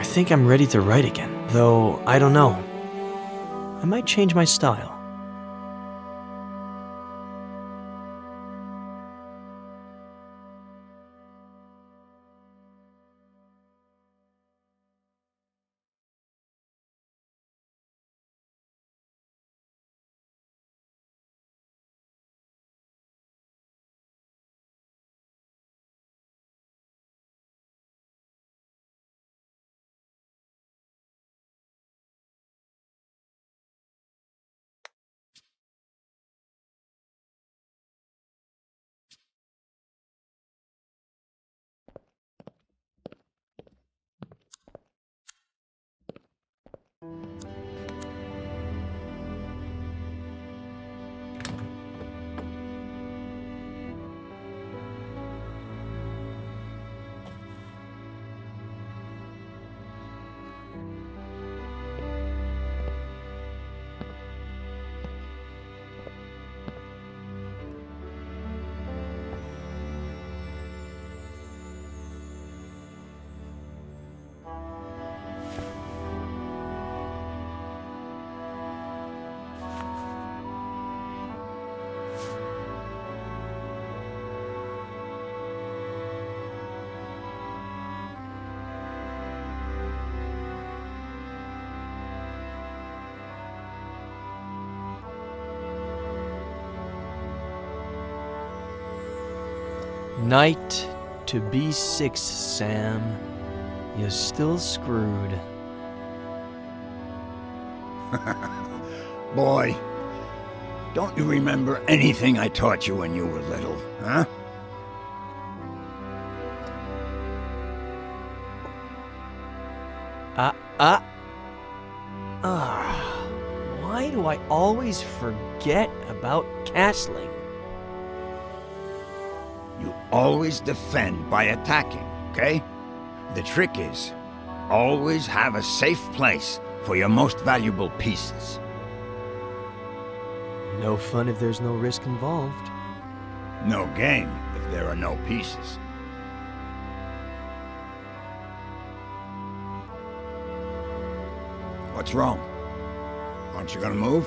think I'm ready to write again, though I don't know. I might change my style. Night to B6, Sam. You're still screwed. Boy, don't you remember anything I taught you when you were little, huh? Why do I always forget about castling? You always defend by attacking, okay? The trick is, always have a safe place for your most valuable pieces. No fun if there's no risk involved. No game if there are no pieces. What's wrong? Aren't you gonna move?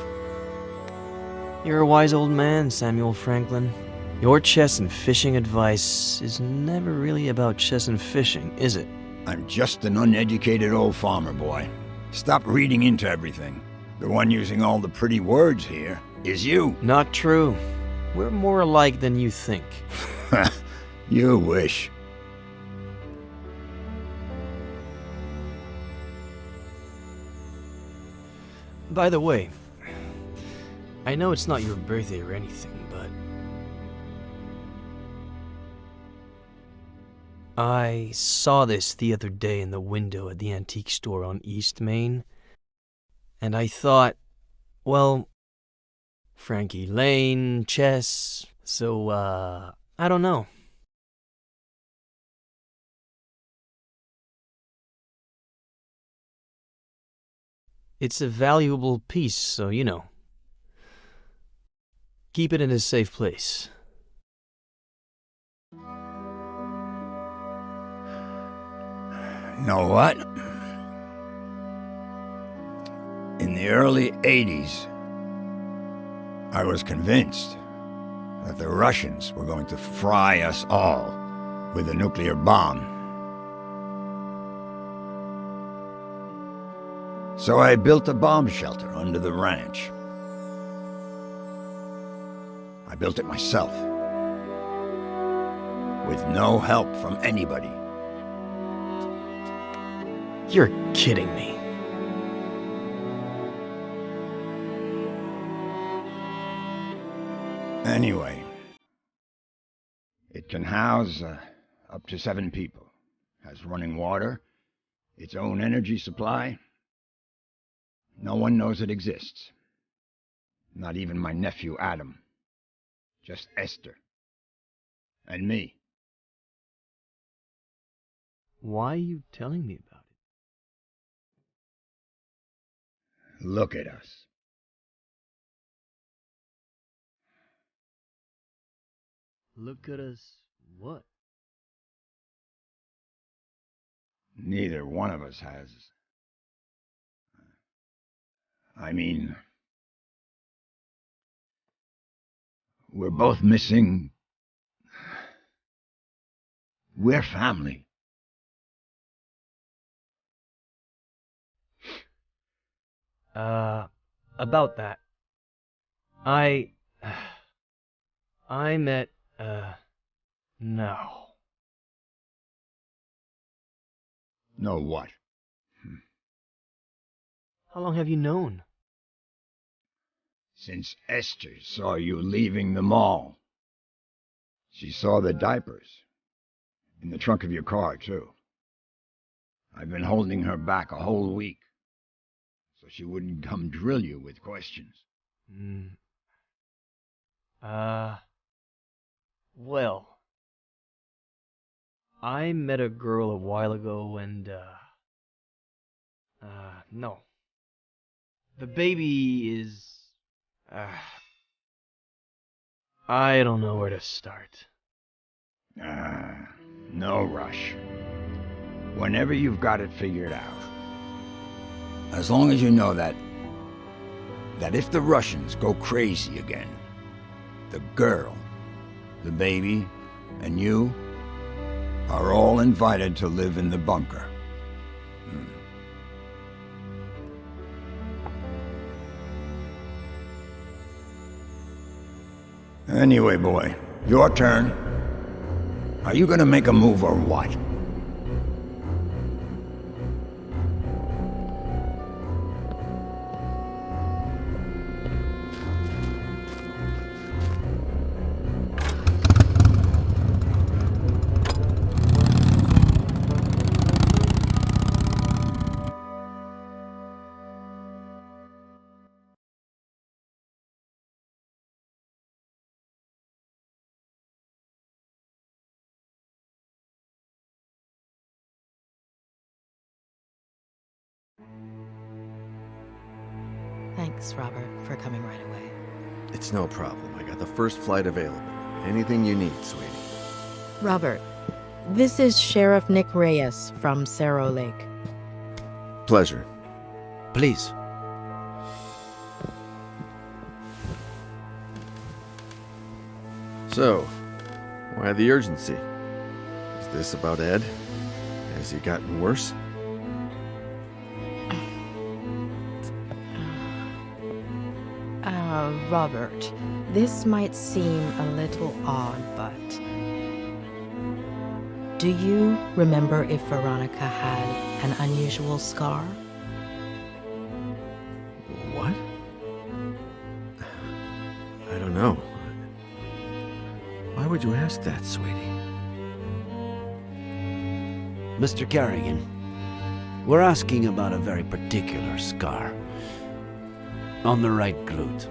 You're a wise old man, Samuel Franklin. Your chess and fishing advice is never really about chess and fishing, is it? I'm just an uneducated old farmer boy. Stop reading into everything. The one using all the pretty words here is you. Not true. We're more alike than you think. You wish. By the way, I know it's not your birthday or anything, but I saw this the other day in the window at the antique store on East Main, and I thought, well, Frankie Lane, chess, so, I don't know. It's a valuable piece, so, you know, keep it in a safe place. Know what? In the early 80s, I was convinced that the Russians were going to fry us all with a nuclear bomb. So I built a bomb shelter under the ranch. I built it myself, with no help from anybody. You're kidding me. Anyway, it can house up to 7 people. Has running water, its own energy supply. No one knows it exists. Not even my nephew Adam. Just Esther. And me. Why are you telling me about it? Look at us. Look at us what? neither one of us has. I mean, we're both missing. We're family. About that. I met, no. No what? How long have you known? Since Esther saw you leaving the mall. She saw the diapers. In the trunk of your car, too. I've been holding her back a whole week, so she wouldn't come drill you with questions. Well, I met a girl a while ago and, no. The baby is, I don't know where to start. No rush. Whenever you've got it figured out. As long as you know that if the Russians go crazy again, the girl, the baby, and you are all invited to live in the bunker. Anyway, boy, your turn. Are you gonna make a move or what? Thanks, Robert, for coming right away. It's no problem. I got the first flight available. Anything you need, sweetie. Robert, this is Sheriff Nick Reyes from Cerro Lake. Pleasure. Please. So, why the urgency? Is this about Ed? Has he gotten worse? Robert, this might seem a little odd, but do you remember if Veronica had an unusual scar? What? I don't know. Why would you ask that, sweetie? Mr. Kerrigan, we're asking about a very particular scar. On the right glute.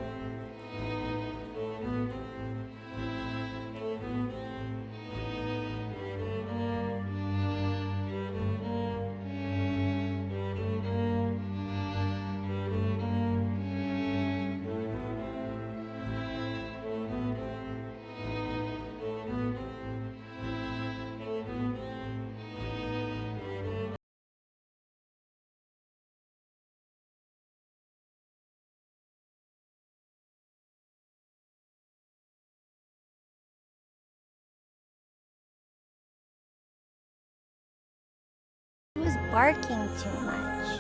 He was barking too much.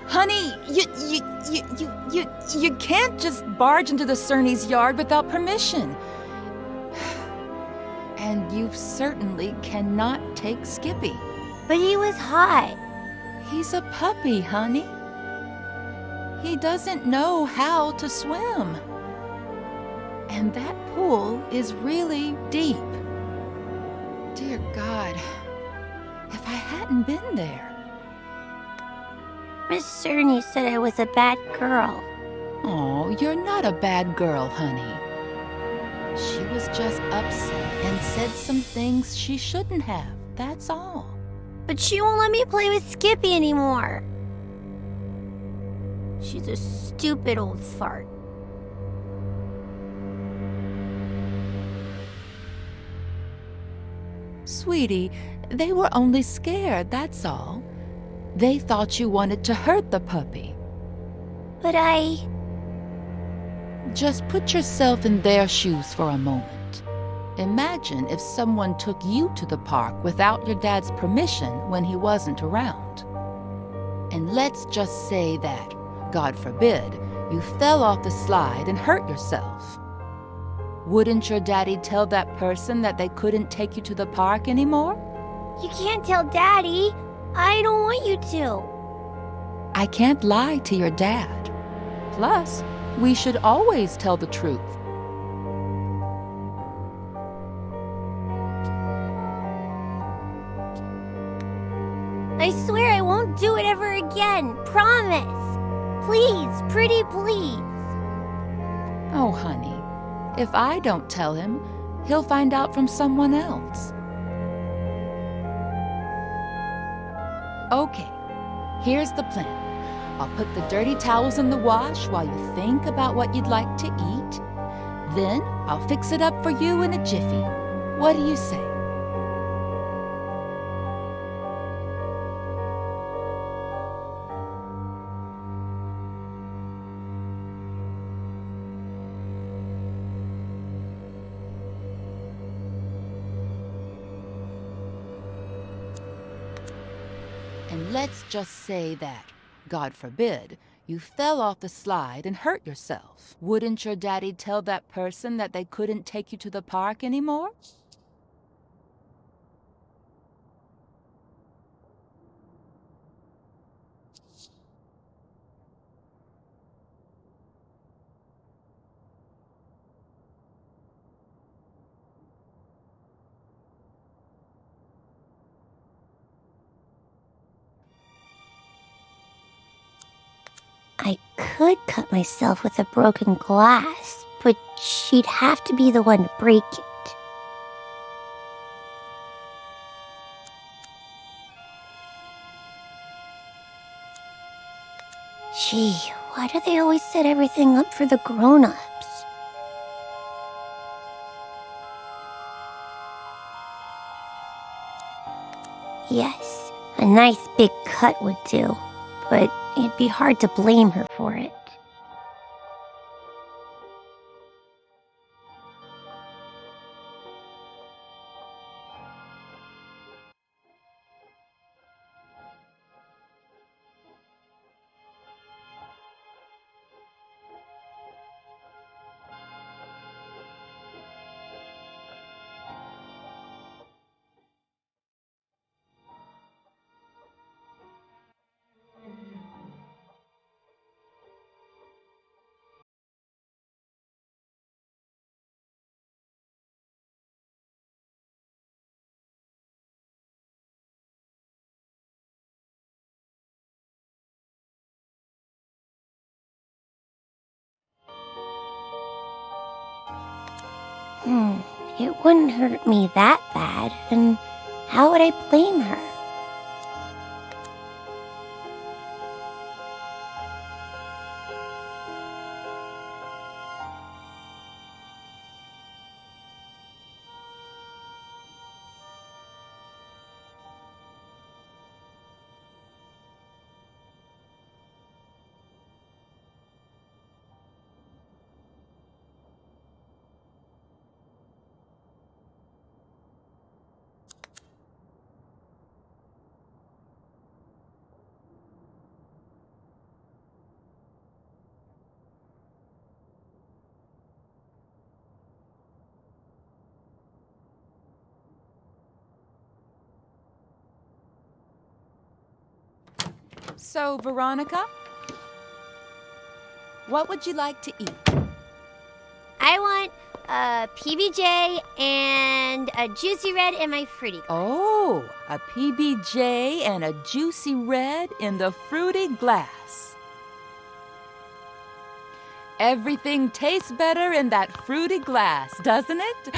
Honey, you can't just barge into the Cerny's yard without permission. And you certainly cannot take Skippy. But he was hot. He's a puppy, honey. He doesn't know how to swim. And that pool is really deep. Dear God, if I hadn't been there. Miss Cerny said I was a bad girl. Oh, you're not a bad girl, honey. She was just upset and said some things she shouldn't have, that's all. But she won't let me play with Skippy anymore. She's a stupid old fart. Sweetie, they were only scared, that's all. They thought you wanted to hurt the puppy. But Just put yourself in their shoes for a moment. Imagine if someone took you to the park without your dad's permission when he wasn't around. And let's just say that, God forbid, you fell off the slide and hurt yourself. Wouldn't your daddy tell that person that they couldn't take you to the park anymore? you can't tell Daddy. I don't want you to. I can't lie to your dad. Plus, we should always tell the truth. I swear I won't do it ever again. Promise. Please, pretty please. Oh, honey, if I don't tell him, he'll find out from someone else. Okay, here's the plan. I'll put the dirty towels in the wash while you think about what you'd like to eat. Then I'll fix it up for you in a jiffy. What do you say? And let's just say that, God forbid, you fell off the slide and hurt yourself. Wouldn't your daddy tell that person that they couldn't take you to the park anymore? I could cut myself with a broken glass, but she'd have to be the one to break it. Gee, why do they always set everything up for the grown-ups? Yes, a nice big cut would do, but it'd be hard to blame her for it. It wouldn't hurt me that bad, and how would I blame her? So, Veronica, what would you like to eat? I want a PBJ and a juicy red in my fruity glass. Oh, a PBJ and a juicy red in the fruity glass. Everything tastes better in that fruity glass, doesn't it?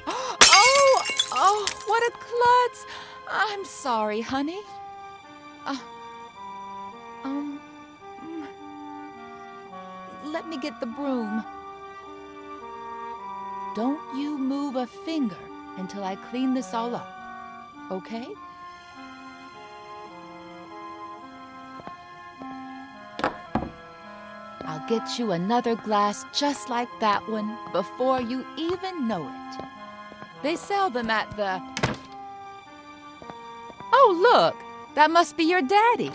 Oh, what a klutz. I'm sorry, honey. Let me get the broom. Don't you move a finger until I clean this all up. okay? I'll get you another glass just like that one before you even know it. They sell them at the... Oh, look! That must be your daddy.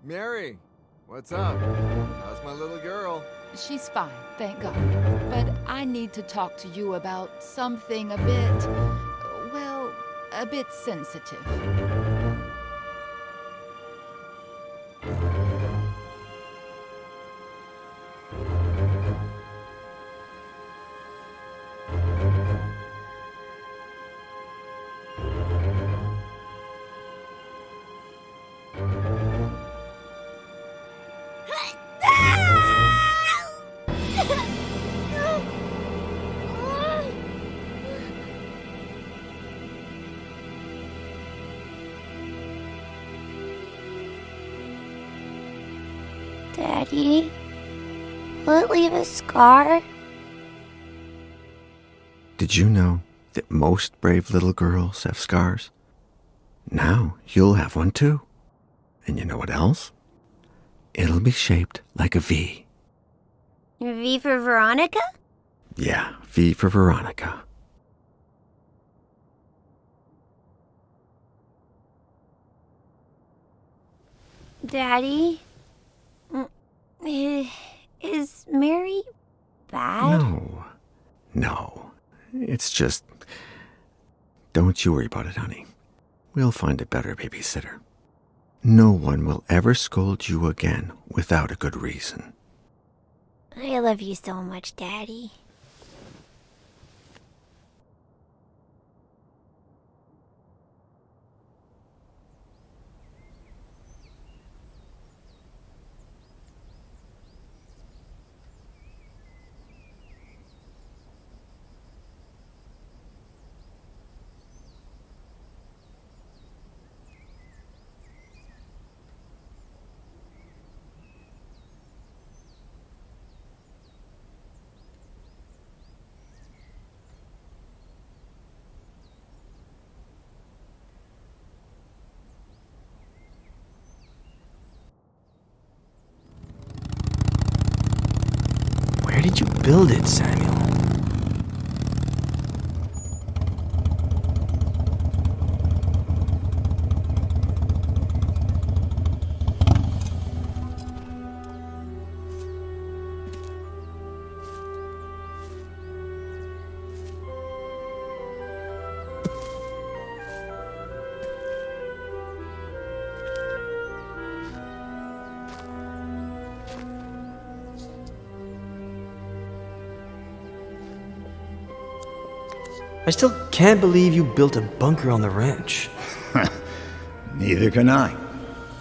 Mary, what's up? How's my little girl? She's fine, thank God. But I need to talk to you about something a bit, well, a bit sensitive. Daddy, will it leave a scar? Did you know that most brave little girls have scars? Now you'll have one too. And you know what else? It'll be shaped like a V. V for Veronica? Yeah, V for Veronica. Daddy, is Mary bad? No. It's just... Don't you worry about it, honey. We'll find a better babysitter. No one will ever scold you again without a good reason. I love you so much, Daddy. Where did you build it, Samuel? I still can't believe you built a bunker on the ranch. Neither can I.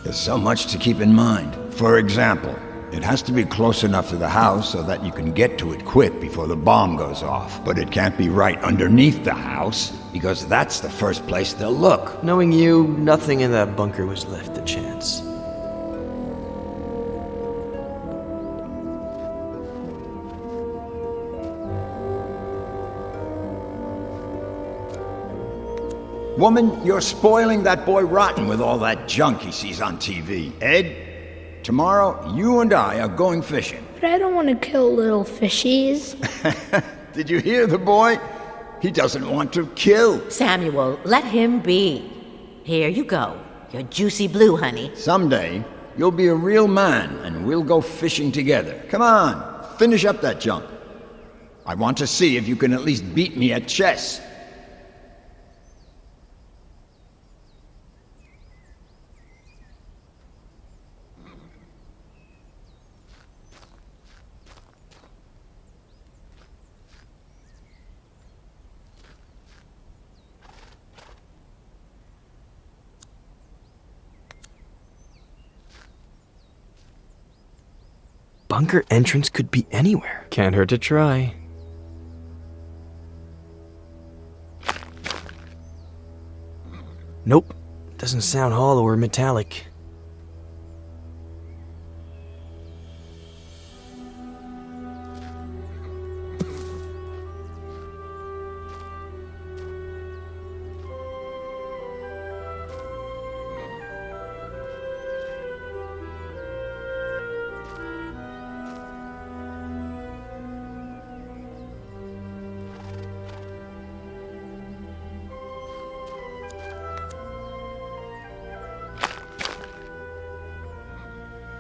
There's so much to keep in mind. For example, it has to be close enough to the house so that you can get to it quick before the bomb goes off. But it can't be right underneath the house, because that's the first place they'll look. Knowing you, nothing in that bunker was left to chance. Woman, you're spoiling that boy rotten with all that junk he sees on TV. Ed, tomorrow you and I are going fishing. But I don't want to kill little fishies. Did you hear the boy? He doesn't want to kill. Samuel, let him be. Here you go. Your juicy blue, honey. Someday, you'll be a real man and we'll go fishing together. Come on, finish up that junk. I want to see if you can at least beat me at chess. bunker entrance could be anywhere. Can't hurt to try. Nope. Doesn't sound hollow or metallic.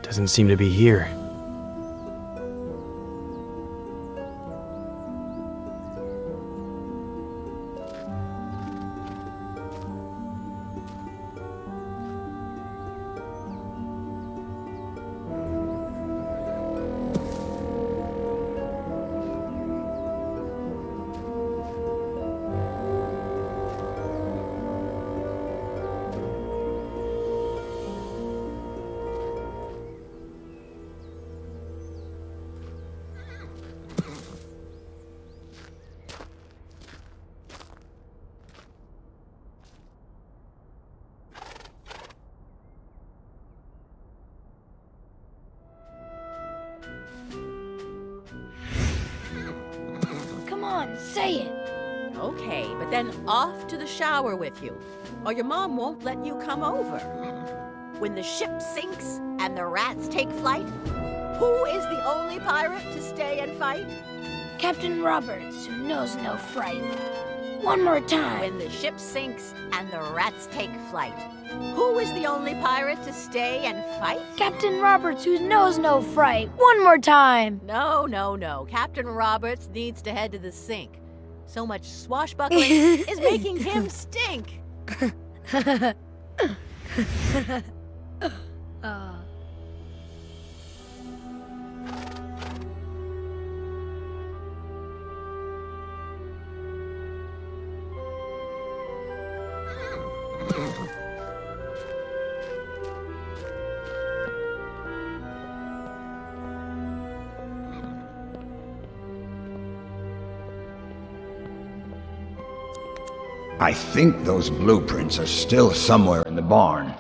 Doesn't seem to be here. Say it. Okay, but then off to the shower with you, or your mom won't let you come over. When the ship sinks and the rats take flight, who is the only pirate to stay and fight? Captain Roberts, who knows no fright. One more time. When the ship sinks and the rats take flight, who is the only pirate to stay and fight? Captain Roberts, who knows no fright. One more time. No. Captain Roberts needs to head to the sink. So much swashbuckling is making him stink. I think those blueprints are still somewhere in the barn.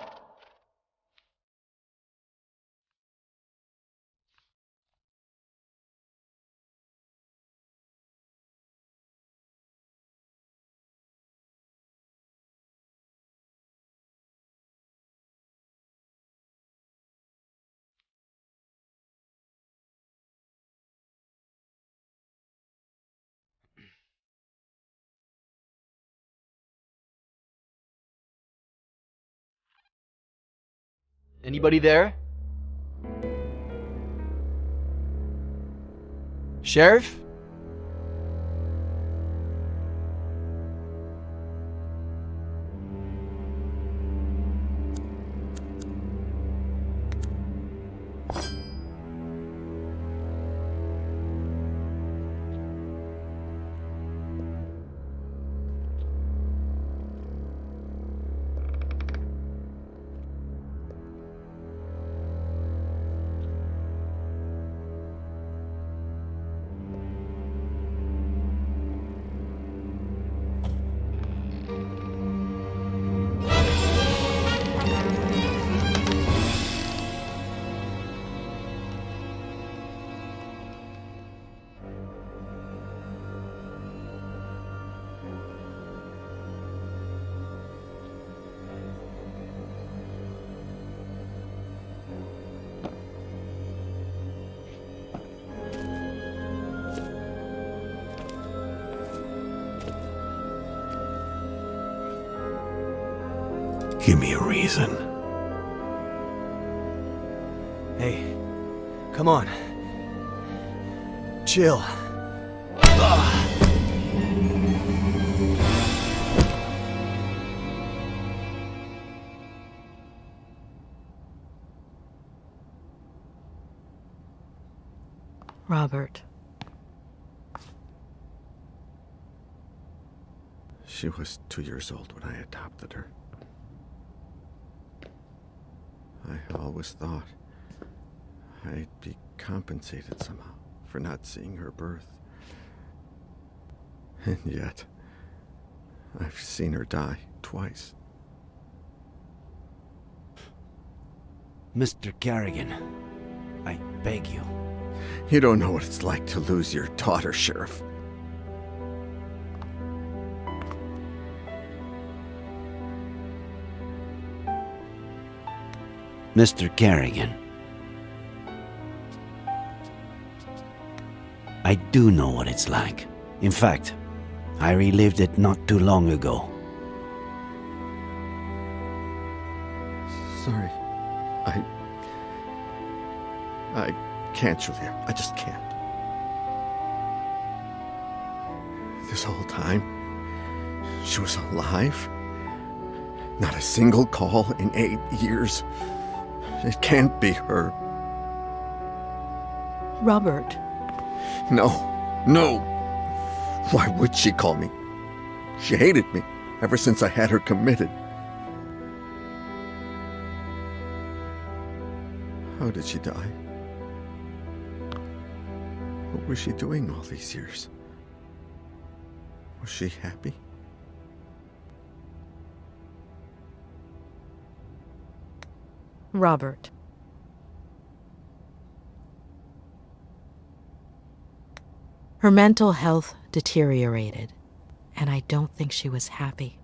Anybody there? Sheriff? Give me a reason. Hey, come on. Chill. Robert. She was 2 years old when I adopted her. I always thought I'd be compensated somehow for not seeing her birth. And yet, I've seen her die twice. Mr. Carrigan, I beg you. You don't know what it's like to lose your daughter, Sheriff. Mr. Carrigan, I do know what it's like. In fact, I relived it not too long ago. Sorry. I can't, Julia. I just can't. This whole time, she was alive. Not a single call in 8 years. It can't be her. Robert. No. Why would she call me? She hated me ever since I had her committed. How did she die? What was she doing all these years? Was she happy? Robert. Her mental health deteriorated, and I don't think she was happy.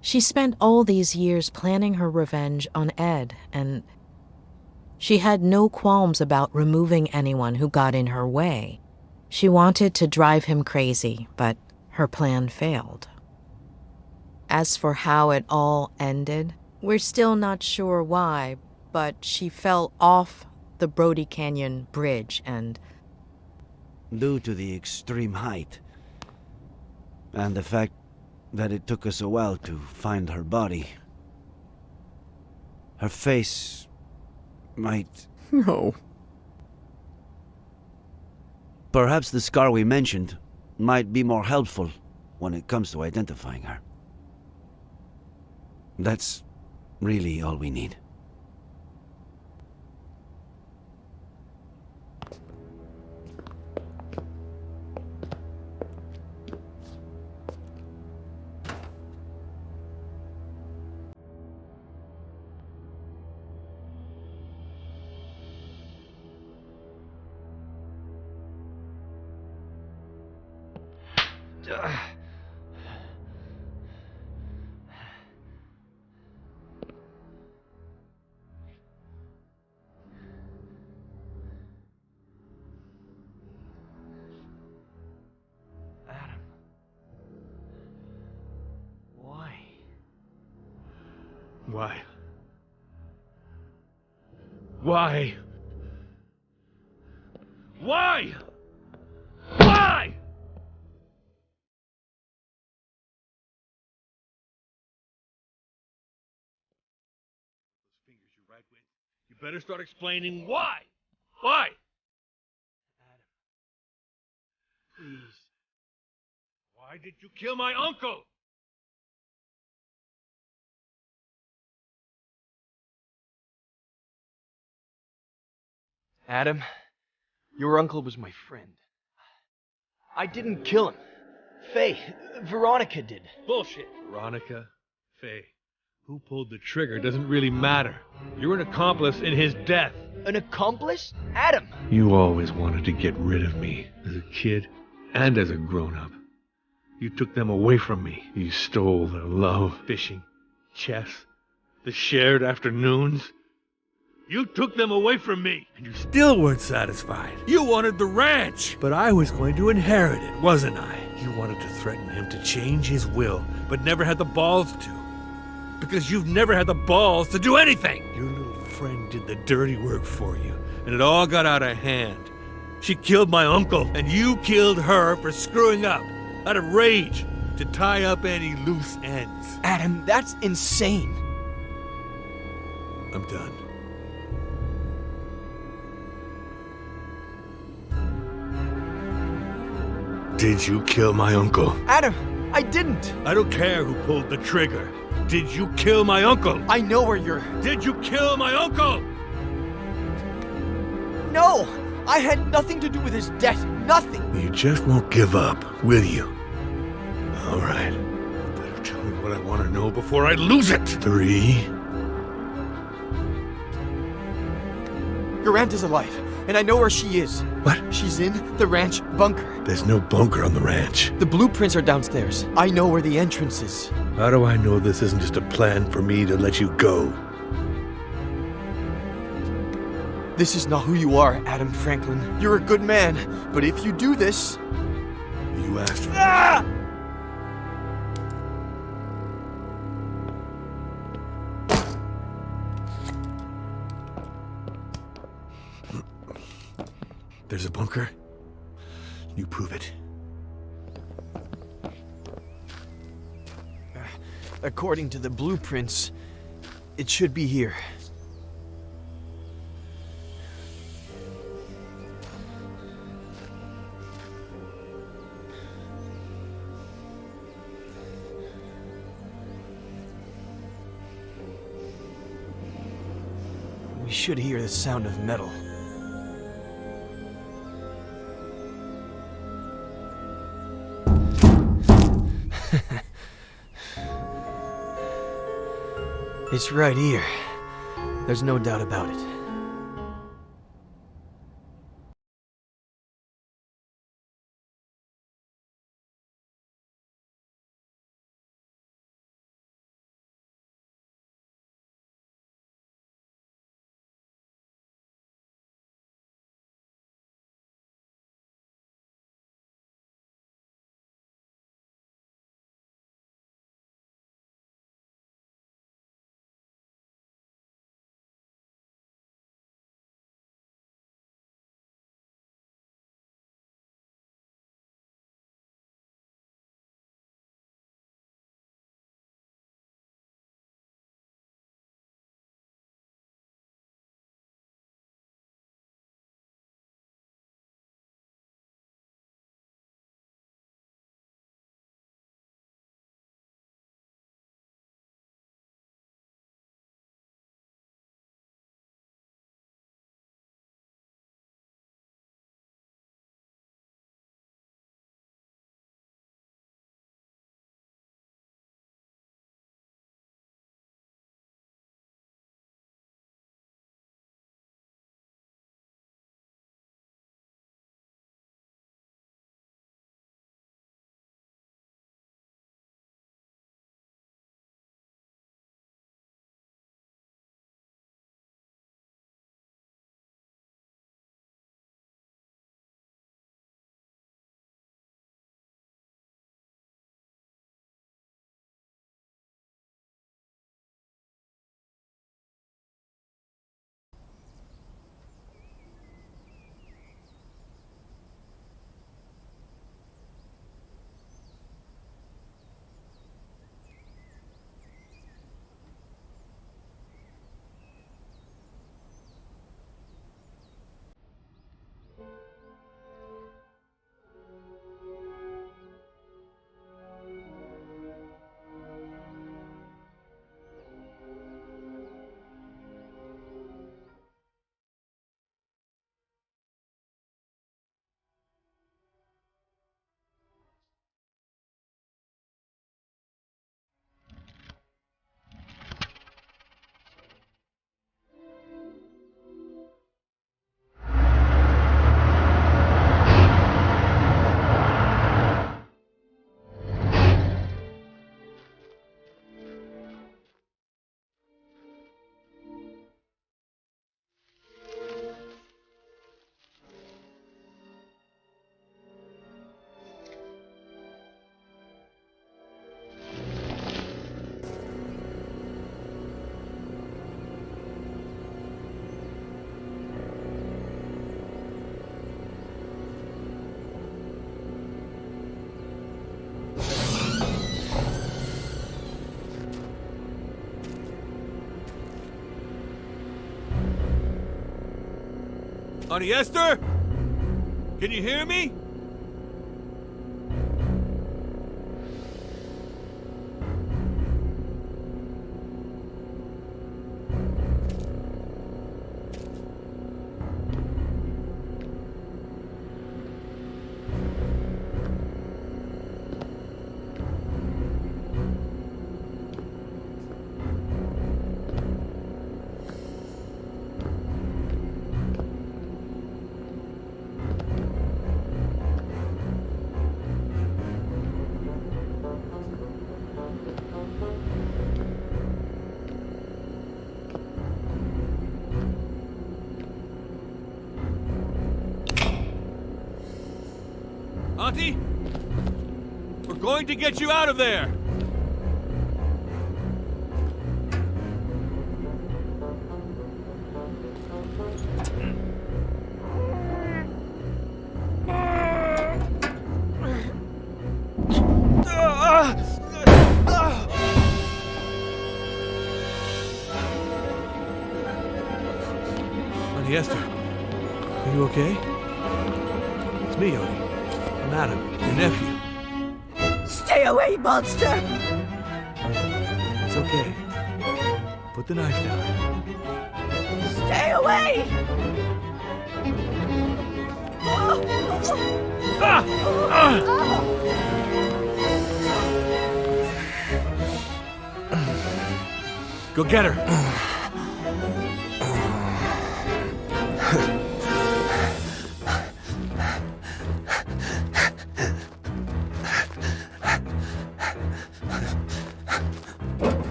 She spent all these years planning her revenge on Ed, and she had no qualms about removing anyone who got in her way. She wanted to drive him crazy, but her plan failed. As for how it all ended, we're still not sure why, but she fell off the Broudy Canyon bridge and... Due to the extreme height, and the fact that it took us a while to find her body, her face might... No. Perhaps the scar we mentioned might be more helpful when it comes to identifying her. That's really all we need. Adam. Why? Why? Why? Why? Why? Those fingers you write with. You better start explaining why. Why? Adam. Please. Why did you kill my uncle? Adam, your uncle was my friend. I didn't kill him. Faye, Veronica did. Bullshit. Veronica, Faye, who pulled the trigger doesn't really matter. You're an accomplice in his death. An accomplice? Adam! You always wanted to get rid of me, as a kid and as a grown-up. You took them away from me. You stole their love, fishing, chess, the shared afternoons. You took them away from me. And you still weren't satisfied. You wanted the ranch. But I was going to inherit it, wasn't I? You wanted to threaten him to change his will, but never had the balls to. Because you've never had the balls to do anything. Your little friend did the dirty work for you, and it all got out of hand. She killed my uncle, and you killed her for screwing up, out of rage, to tie up any loose ends. Adam, that's insane. I'm done. Did you kill my uncle? Adam, I didn't. I don't care who pulled the trigger. Did you kill my uncle? I know where you're... Did you kill my uncle? No! I had nothing to do with his death. Nothing. You just won't give up, will you? All right. Better tell me what I want to know before I lose it. 3. Your aunt is alive, and I know where she is. What? She's in the ranch bunker. There's no bunker on the ranch. The blueprints are downstairs. I know where the entrance is. How do I know this isn't just a plan for me to let you go? This is not who you are, Adam Franklin. You're a good man, but if you do this... You asked for it. There's a bunker. You prove it. According to the blueprints, it should be here. We should hear the sound of metal. It's right here. There's no doubt about it. Honey Esther? Can you hear me? Auntie? We're going to get you out of there! Auntie Esther, are you okay? It's me, Odie. I'm Adam, your nephew. Stay away, monster! It's okay. Put the knife down. Stay away! Go get her.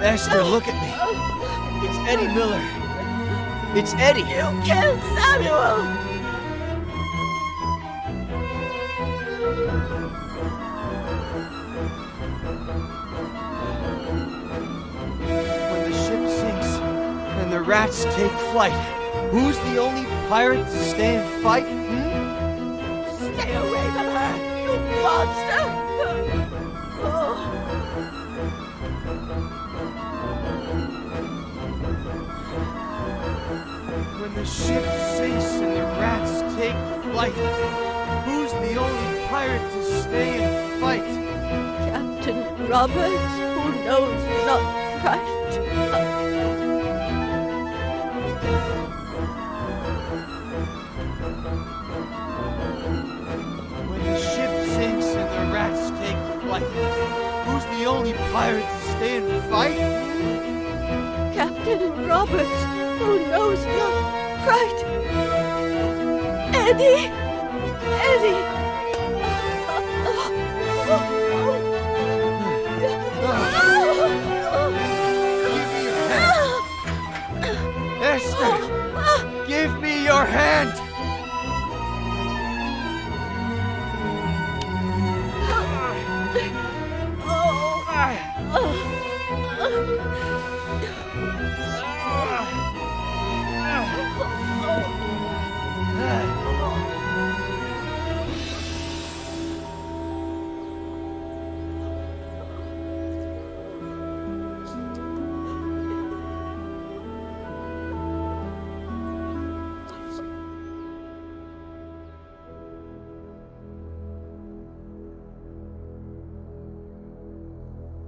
Esther, look at me. It's Eddie Miller. It's Eddie. You killed Samuel! When the ship sinks and the rats take flight, who's the only pirate to stay and fight? Stay away from her, you monster! When the ship sinks and the rats take flight, who's the only pirate to stay and fight? Captain Roberts, who knows not fright. When the ship sinks and the rats take flight, who's the only pirate to stay and fight? Captain Roberts, who knows not fright. Eddie! Eddie! Esther, give me your hand!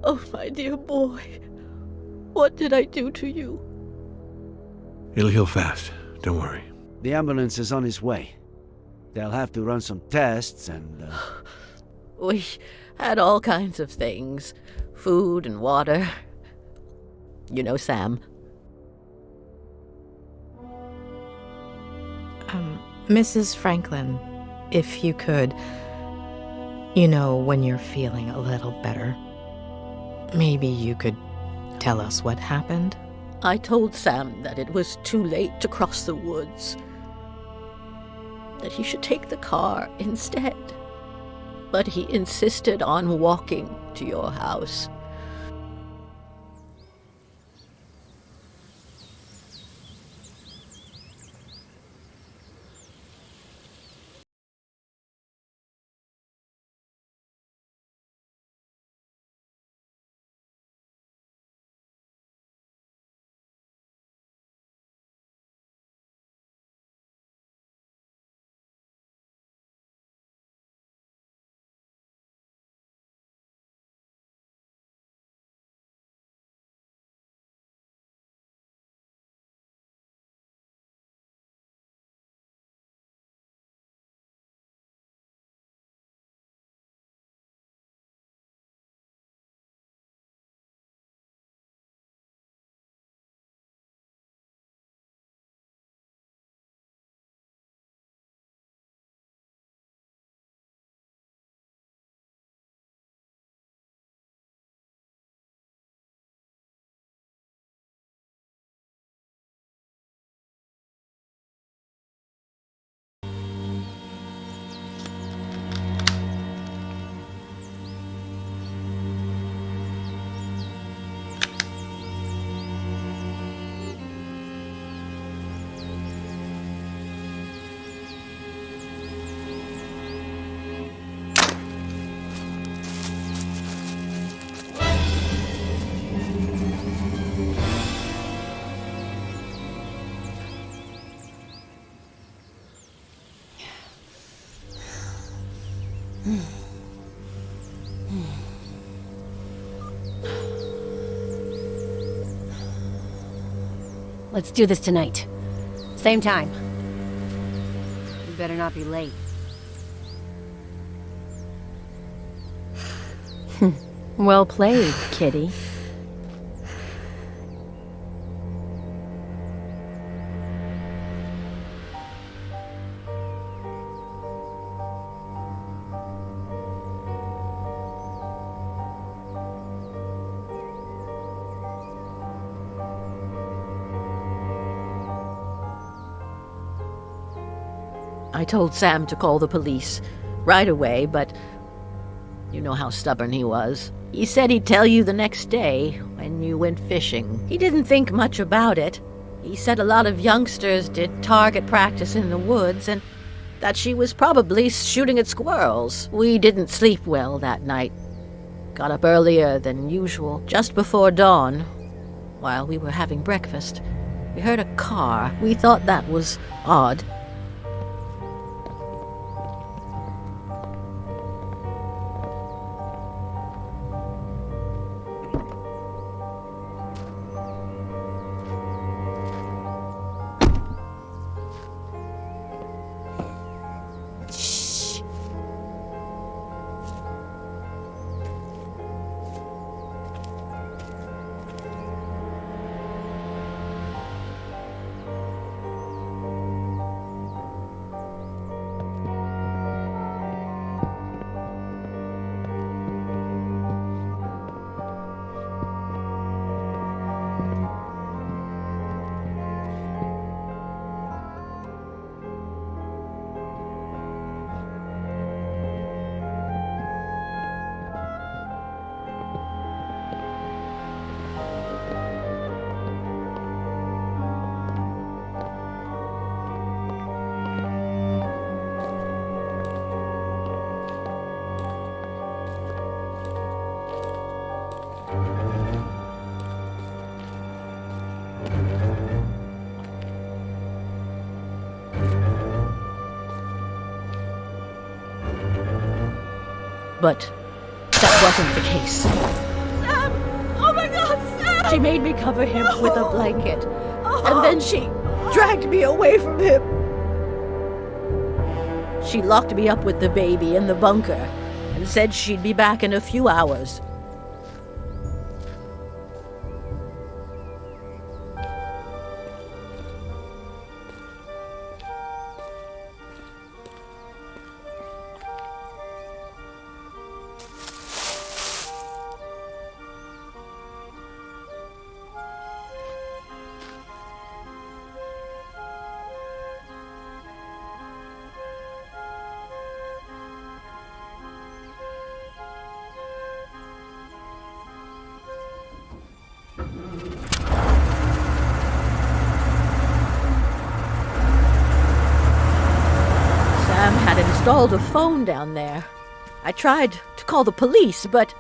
Oh, my dear boy, what did I do to you? It'll heal fast. Don't worry. The ambulance is on its way. They'll have to run some tests and... We had all kinds of things. Food and water. You know Sam. Mrs. Franklin, if you could, you know, when you're feeling a little better, maybe you could tell us what happened? I told Sam that it was too late to cross the woods, that he should take the car instead. But he insisted on walking to your house. Let's do this tonight. Same time. You better not be late. Well played, kitty. I told Sam to call the police right away, but you know how stubborn he was. He said he'd tell you the next day when you went fishing. He didn't think much about it. He said a lot of youngsters did target practice in the woods and that she was probably shooting at squirrels. We didn't sleep well that night. Got up earlier than usual, just before dawn. While we were having breakfast, we heard a car. We thought that was odd. But that wasn't the case. Sam! Oh my God, Sam! She made me cover him with a blanket, and then she dragged me away from him. She locked me up with the baby in the bunker and said she'd be back in a few hours. Sam had installed a phone down there. I tried to call the police, but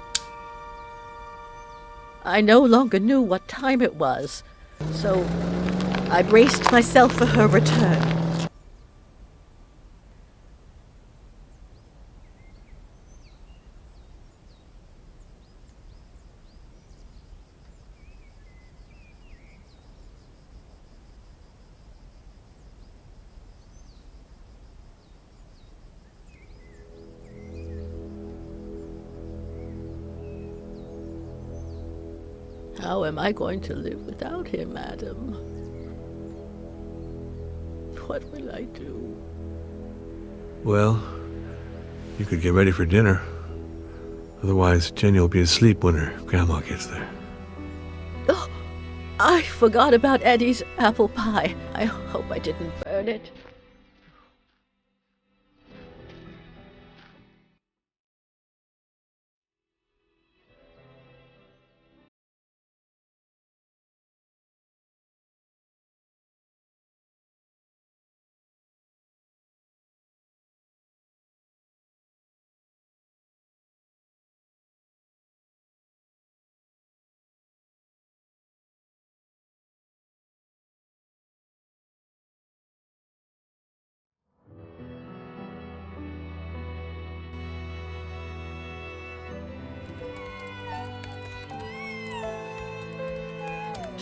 I no longer knew what time it was, so I braced myself for her return. How am I going to live without him, Adam? What will I do? Well, you could get ready for dinner. Otherwise, Jenny will be asleep when her grandma gets there. Oh, I forgot about Eddie's apple pie. I hope I didn't burn it.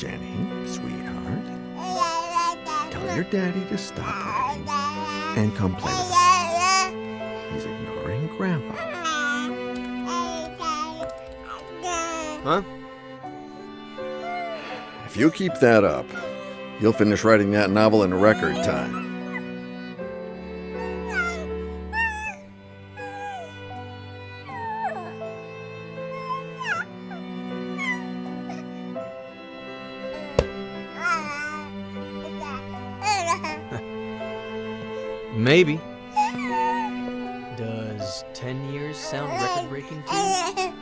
Jenny, sweetheart. Tell your daddy to stop hiding and come play with us. He's ignoring Grandpa. Huh? If you keep that up, you'll finish writing that novel in record time. Maybe. Does 10 years sound record-breaking to you?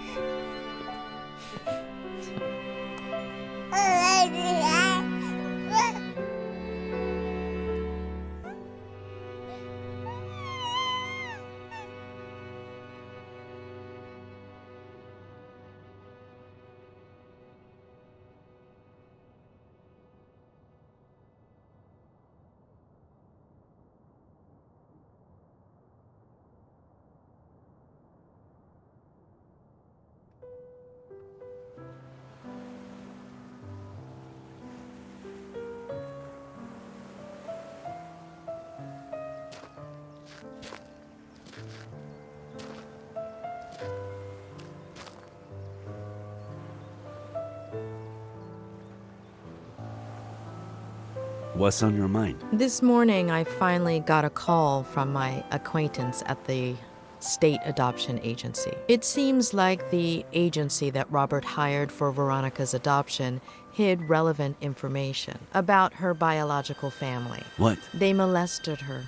What's on your mind? This morning, I finally got a call from my acquaintance at the state adoption agency. It seems like the agency that Robert hired for Veronica's adoption hid relevant information about her biological family. What? They molested her.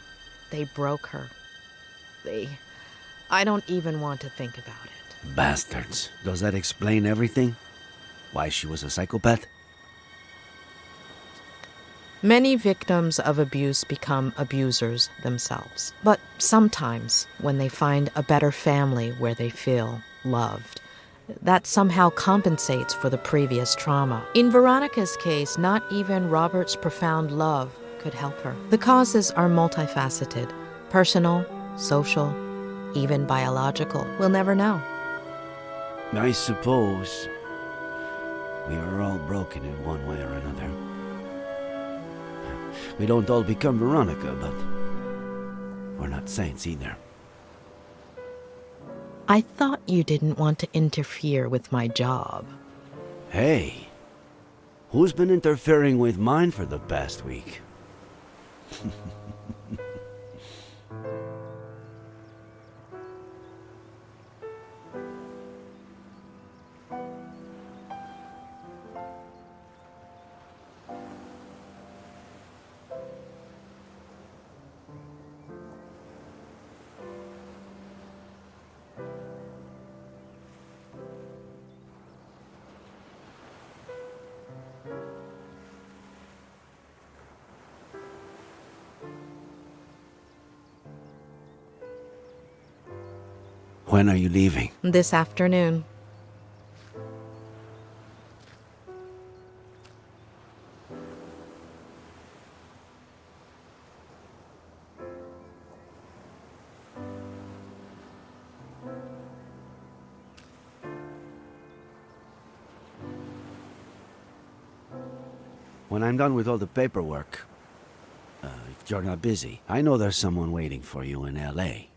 They broke her. I don't even want to think about it. Bastards. Does that explain everything? Why she was a psychopath? Many victims of abuse become abusers themselves. But sometimes, when they find a better family where they feel loved, that somehow compensates for the previous trauma. In Veronica's case, not even Robert's profound love could help her. The causes are multifaceted: personal, social, even biological. We'll never know. I suppose we are all broken in one way or another. We don't all become Veronica, but we're not saints either. I thought you didn't want to interfere with my job. Hey, who's been interfering with mine for the past week? When are you leaving? This afternoon. When I'm done with all the paperwork, if you're not busy, I know there's someone waiting for you in L.A.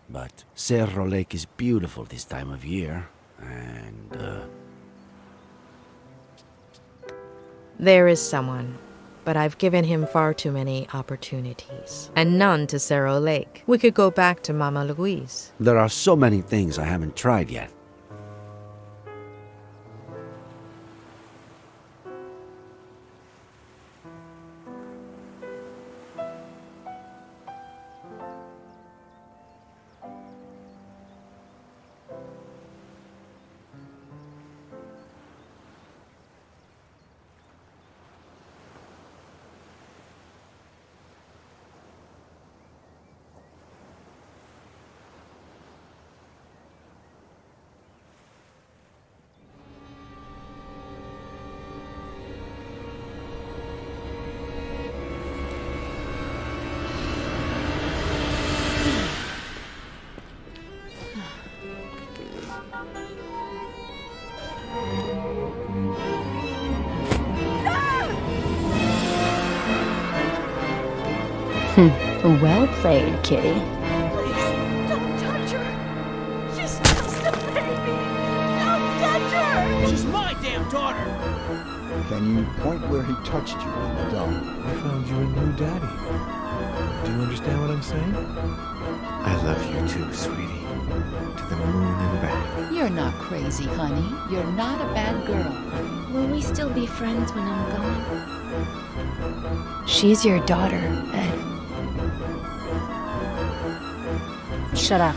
But Cerro Lake is beautiful this time of year, and, There is someone, but I've given him far too many opportunities. And none to Cerro Lake. We could go back to Mama Louise. there are so many things I haven't tried yet. Well played, kitty. Please, don't touch her. She's just a baby. Don't touch her. She's my damn daughter! Can you point where he touched you in the dome? I found you a new daddy. Do you understand what I'm saying? I love you too, sweetie. To the moon and back. You're not crazy, honey. You're not a bad girl. Will we still be friends when I'm gone? She's your daughter, Ed. Shut up.